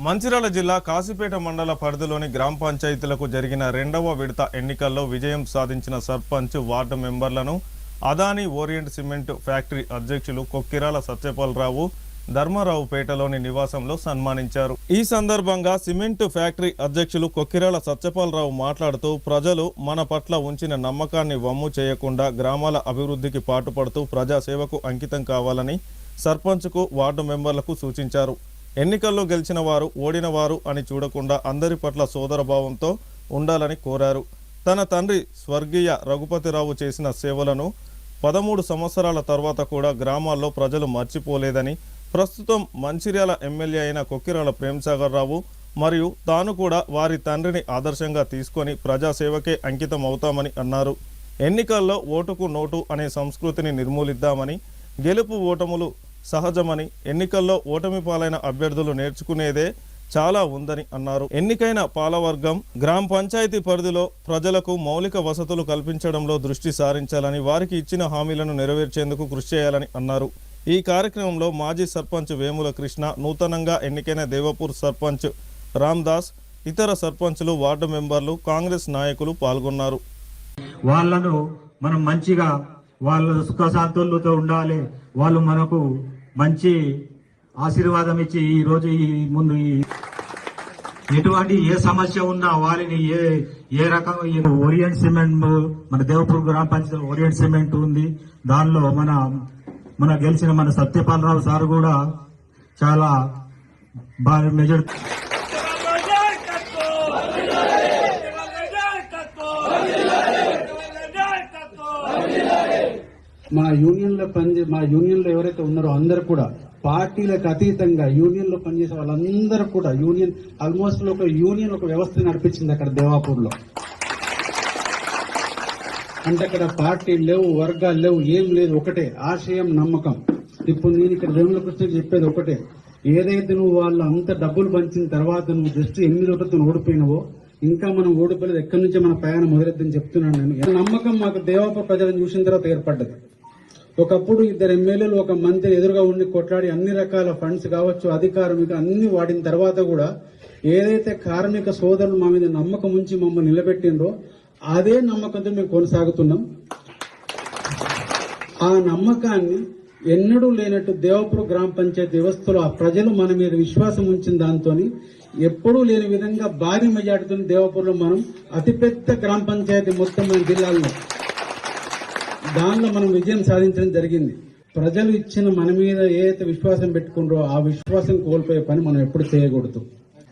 మంచిర్యాల జిల్లా కాశీపేట మండల పరిధిలోని గ్రామ పంచాయతీలకు జరిగిన రెండవ విడత ఎన్నికల్లో విజయం సాధించిన సర్పంచ్ వార్డు మెంబర్లను అదానీ ఓరియంట్ సిమెంట్ ఫ్యాక్టరీ అధ్యక్షులు కొక్కిరాల సత్యపాలరావు ధర్మారావుపేటలోని నివాసంలో సన్మానించారు. ఈ సందర్భంగా సిమెంట్ ఫ్యాక్టరీ అధ్యక్షులు కొక్కిరాల సత్యపాలరావు మాట్లాడుతూ ప్రజలు మన పట్ల ఉంచిన నమ్మకాన్ని వమ్ము చేయకుండా గ్రామాల అభివృద్ధికి పాటుపడుతూ ప్రజాసేవకు అంకితం కావాలని సర్పంచ్కు వార్డు మెంబర్లకు సూచించారు. ఎన్నికల్లో గెలిచిన వారు ఓడిన వారు అని చూడకుండా అందరి పట్ల సోదరభావంతో ఉండాలని కోరారు. తన తండ్రి స్వర్గీయ రఘుపతిరావు చేసిన సేవలను 13 సంవత్సరాల తర్వాత కూడా గ్రామాల్లో ప్రజలు మర్చిపోలేదని, ప్రస్తుతం మంచిర్యాల ఎమ్మెల్యే అయిన కొక్కిరాల ప్రేమ్సాగర్ రావు మరియు తాను కూడా వారి తండ్రిని ఆదర్శంగా తీసుకొని ప్రజాసేవకే అంకితం అవుతామని అన్నారు. ఎన్నికల్లో ఓటుకు నోటు అనే సంస్కృతిని నిర్మూలిద్దామని, గెలుపు ఓటములు సహజమని, ఎన్నికల్లో ఓటమి పాలైన అభ్యర్థులు నేర్చుకునేదే చాలా ఉందని అన్నారు. ఎన్నికైన పాలవర్గం గ్రామ పంచాయతీ పరిధిలో ప్రజలకు మౌలిక వసతులు కల్పించడంలో దృష్టి సారించాలని, వారికి ఇచ్చిన హామీలను నెరవేర్చేందుకు కృషి చేయాలని అన్నారు. ఈ కార్యక్రమంలో మాజీ సర్పంచ్ వేముల కృష్ణ, నూతనంగా ఎన్నికైన దేవపూర్ సర్పంచ్ రామ్దాస్, ఇతర సర్పంచ్లు, వార్డు మెంబర్లు, కాంగ్రెస్ నాయకులు పాల్గొన్నారు. వాళ్ళను మనం మంచిగా వాళ్ళ సుఖశాంతులతో ఉండాలి, వాళ్ళు మనకు మంచి ఆశీర్వాదం ఇచ్చి ఈ రోజు ఈ ముందు ఎటువంటి ఏ సమస్య ఉన్నా వారిని ఏ రకం ఓరియంట్ సిమెంట్ మన దేవపూర్ గ్రామ పంచాయతీ ఓరియంట్ సిమెంట్ ఉంది. దానిలో మన గెలిచిన మన సత్యపాలరావు సార్ కూడా చాలా బాగా మెజర్ మా యూనియన్లో ఎవరైతే ఉన్నారో అందరూ కూడా పార్టీలకు అతీతంగా యూనియన్ లో పనిచేసే వాళ్ళందరూ కూడా యూనియన్ ఆల్మోస్ట్ ఒక యూనియన్ ఒక వ్యవస్థ నడిపించింది అక్కడ దేవాపూర్ లో. అంటే అక్కడ పార్టీలు లేవు, వర్గాలు లేవు, ఏం లేదు, ఒకటే ఆశయం, నమ్మకం. ఇప్పుడు నేను ఇక్కడ వేముల కృష్ణకి చెప్పేది ఒకటే, ఏదైతే నువ్వు వాళ్ళు అంత డబ్బులు పంచిన తర్వాత నువ్వు జస్ట్ 8 ఓట్లతో ఓడిపోయినవో, ఇంకా మనం ఓడిపోలేదు, ఎక్కడి నుంచే మన ప్రయాణం మొదలెద్దని చెప్తున్నాను నేను. నమ్మకం మాకు దేవాపూర్ ప్రజలను చూసిన తర్వాత ఏర్పడ్డది. ఒకప్పుడు 2 ఎమ్మెల్యేలు, ఒక మంత్రి ఎదురుగా ఉండి కొట్లాడి అన్ని రకాల ఫండ్స్ కావచ్చు, అధికారం అన్ని వాడిన తర్వాత కూడా ఏదైతే కార్మిక సోదరులు మా మీద నమ్మకం ఉంచి మమ్మల్ని నిలబెట్టిండ్రో అదే నమ్మకంతో మేము కొనసాగుతున్నాం. ఆ నమ్మకాన్ని ఎన్నడూ లేనట్టు దేవపూర్ గ్రామ పంచాయతీ వ్యవస్థలో ఆ ప్రజలు మన మీద విశ్వాసం ఉంచిన దాంతో ఎప్పుడూ లేని విధంగా భారీ మెజార్టీతో దేవపూర్లో మనం అతిపెద్ద గ్రామ పంచాయతీ మొత్తం మన జిల్లాలో దానిలో మనం విజయం సాధించడం జరిగింది. ప్రజలు ఇచ్చిన మన మీద ఏదైతే విశ్వాసం పెట్టుకుంటారో ఆ విశ్వాసం కోల్పోయే పని మనం ఎప్పుడు చేయకూడదు.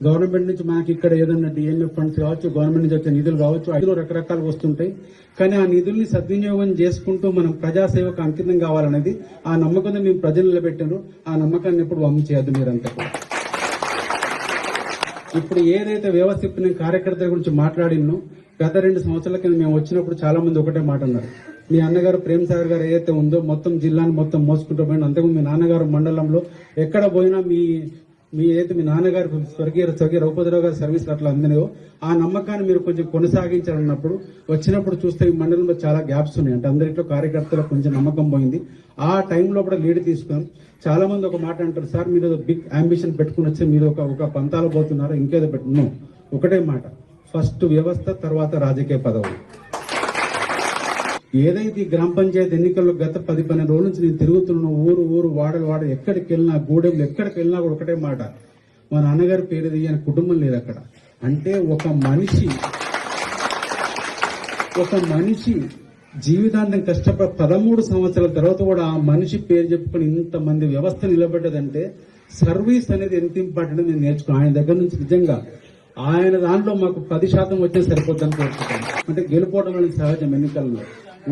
గవర్నమెంట్ నుంచి మనకి ఇక్కడ ఏదన్నా డిఎంఎఫ్ ఫండ్స్ కావచ్చు, గవర్నమెంట్ నుంచి వచ్చే నిధులు కావచ్చు, అందులో రకరకాలుగా వస్తుంటాయి. కానీ ఆ నిధుల్ని సద్వినియోగం చేసుకుంటూ మనం ప్రజాసేవకు అంకితం కావాలనేది ఆ నమ్మకంతో మేము ప్రజలు నిలబెట్టారు. ఆ నమ్మకాన్ని ఎప్పుడు వమ్ము చేయద్దు మీరంతా. ఇప్పుడు ఏదైతే వ్యవస్థ నేను కార్యకర్తల గురించి మాట్లాడినో, గత 2 సంవత్సరాల కింద మేము వచ్చినప్పుడు చాలా మంది ఒకటే మాట అన్నారు, మీ అన్నగారు ప్రేమ్సాగర్ గారు ఏదైతే ఉందో మొత్తం జిల్లాను మొత్తం మోసుకుంటూ పోయిన, అంతకు మీ నాన్నగారు మండలంలో ఎక్కడ పోయినా మీ ఏదైతే మీ నాన్నగారు స్వర్గీయ రఘుపతిరావు గారి సర్వీసులు అట్లా అందినాయో ఆ నమ్మకాన్ని మీరు కొంచెం కొనసాగించాలన్నప్పుడు వచ్చినప్పుడు చూస్తే ఈ మండలంలో చాలా గ్యాప్స్ ఉన్నాయి. అంటే అందరిలో కార్యకర్తలకు కొంచెం నమ్మకం పోయింది. ఆ టైంలో కూడా లీడ్ తీసుకున్నాం. చాలా మంది ఒక మాట అంటారు, సార్ మీరు బిగ్ అంబిషన్ పెట్టుకుని వచ్చి మీరు ఒక పంతాలు పోతున్నారు, ఇంకేదో పెట్టుకున్నాం. ఒకటే మాట, ఫస్ట్ వ్యవస్థ, తర్వాత రాజకీయ పదవులు. ఏదైతే ఈ గ్రామ పంచాయతీ ఎన్నికల్లో గత 10-12 రోజుల నుంచి నేను తిరుగుతున్న ఊరు వాడలు ఎక్కడికి వెళ్ళినా, గూడెంలు ఎక్కడికి వెళ్ళినా కూడా ఒకటే మాట, మా నాన్నగారి పేరు తీయని కుటుంబం లేదు అక్కడ. అంటే ఒక మనిషి జీవితాంతం కష్టపడి 13 సంవత్సరాల తర్వాత కూడా ఆ మనిషి పేరు చెప్పుకుని ఇంతమంది వ్యవస్థ నిలబడ్డదంటే సర్వీస్ అనేది ఎంత ఇంపార్టెంట్ నేను నేర్చుకున్నాను ఆయన దగ్గర నుంచి. నిజంగా ఆయన దాంట్లో మాకు 10% వచ్చే సరిపోద్దని కోరుకుంటాను. అంటే గెలుపోవడం అనేది సహజం. ఎన్నికల్లో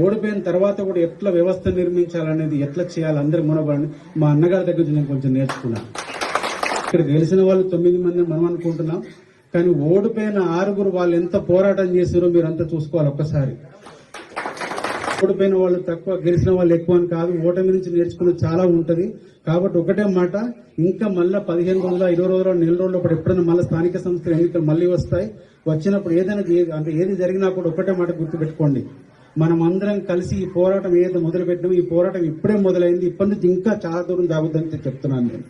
ఓడిపోయిన తర్వాత కూడా ఎట్లా వ్యవస్థ నిర్మించాలనేది, ఎట్లా చేయాలి అందరి మనోభావాన్ని మా అన్నగారి దగ్గర నుంచి నేను కొంచెం నేర్చుకున్నాను. ఇక్కడ గెలిచిన వాళ్ళు 9 మంది మనం అనుకుంటున్నాం, కానీ ఓడిపోయిన 6 వాళ్ళు ఎంత పోరాటం చేశారో మీరంతా చూసుకోవాలి ఒక్కసారి. ఓడిపోయిన వాళ్ళు తక్కువ, గెలిచిన వాళ్ళు ఎక్కువ అని కాదు, ఓటమి నుంచి నేర్చుకున్నది చాలా ఉంటది. కాబట్టి ఒకటే మాట, ఇంకా మళ్ళా 15 రోజుల 20 రోజుల నెల రోజుల్లో ఎప్పుడైనా మళ్ళీ స్థానిక సంస్థల ఎన్నికలు మళ్ళీ వస్తాయి. వచ్చినప్పుడు ఏది జరిగినా కూడా ఒకటే మాట గుర్తుపెట్టుకోండి, మనం అందరం కలిసి ఈ పోరాటం ఏదైతే మొదలుపెట్టామో ఈ పోరాటం ఇప్పుడే మొదలైంది, ఇప్పటి నుంచి ఇంకా చాలా దూరం సాగుద్దని చెప్తున్నాను నేను.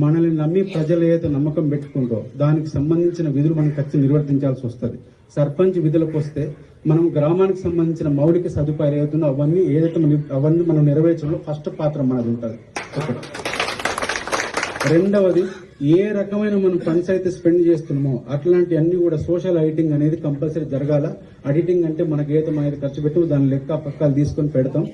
మనల్ని నమ్మి ప్రజలు ఏదైతే నమ్మకం పెట్టుకుంటో దానికి సంబంధించిన విధులు మనం ఖచ్చితంగా నిర్వర్తించాల్సి వస్తుంది. సర్పంచ్ విధులకు వస్తే మనం గ్రామానికి సంబంధించిన మౌలిక సదుపాయాలు ఏదైతుందో అవన్నీ మనం నెరవేర్చడంలో ఫస్ట్ పాత్ర మనది ఉంటుంది. ఒకటి. రెండవది, ఏ రకమైన మనం ఫండ్స్ అయితే స్పెండ్ చేస్తున్నామో అట్లాంటి అన్ని కూడా సోషల్ ఆడిటింగ్ అనేది కంపల్సరీ జరగాల. ఆడిటింగ్ అంటే మనకి ఏదైతే మనం ఖర్చు పెట్టామో దాని లెక్క పక్కలు తీసుకొని పెడతాం.